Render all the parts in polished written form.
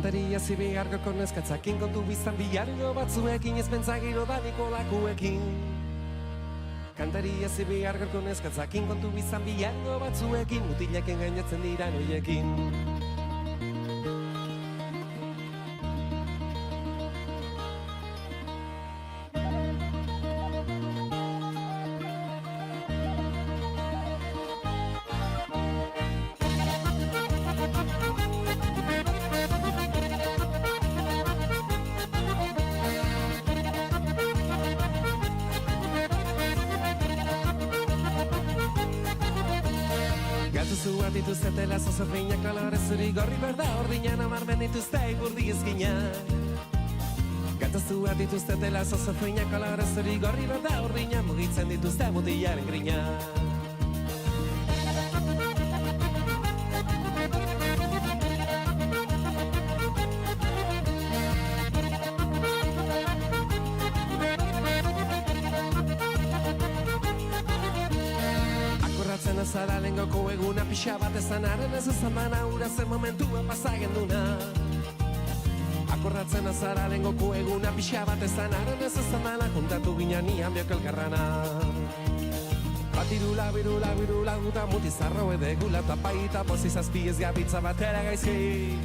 Kantaria zibehargoko neskatzakin kontu biztan bihargo batzuekin ez pentsagiro daniko lakuekin. Kantaria zibehargoko neskatzakin kontu biztan bihargo batzuekin mutileken gainatzen dira noiekin. Gatuzuak dituztetela zozofinak kolore zuri gorri berda ordinan amarmen dituzte igurdi ezkinak. Gatuzuak dituztetela zozofinak kolore zuri gorri berda ordinan mugitzen dituzte mutilaren grinak. Akorratzen azara lengoko eguna pixa bat ezanaren ez ezaman aurra zen momentua pasagen duna. Akorratzen azara lengoko eguna pixa bat ezanaren ez ezaman juntatu ginen nian biok elkarrana. Batirula, birula, birula, guta mutizarro edegula tapaita poziz azpiez gabitza batera gaizki.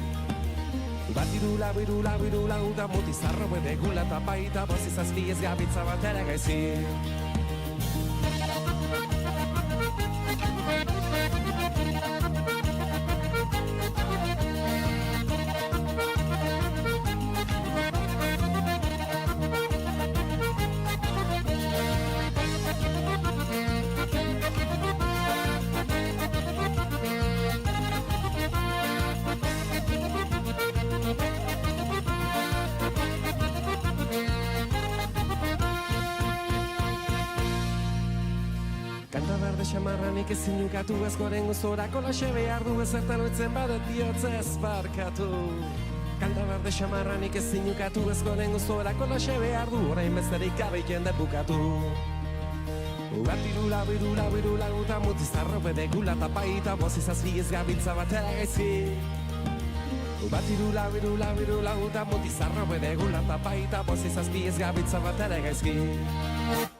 Batirula, birula, birula, guta mutizarro edegula tapaita poziz azpiez gabitza batera gaizki. Kanta berde xamarranik ezin ukatu ez goren guzorako laxe behar du ezertan oitzen badet bihotzez barkatu. Kanta berde xamarranik ezin ukatu ez goren guzorako laxe behar du orain besterik gabe jende bukatu. Batirula, birula, birula, guta mutizarro bedegula tapaita poziz azpiez gabitza batera gaizki. Batirula, birula, birula, guta mutizarro bedegula tapaita poziz azpiez gabitza batera gaizki.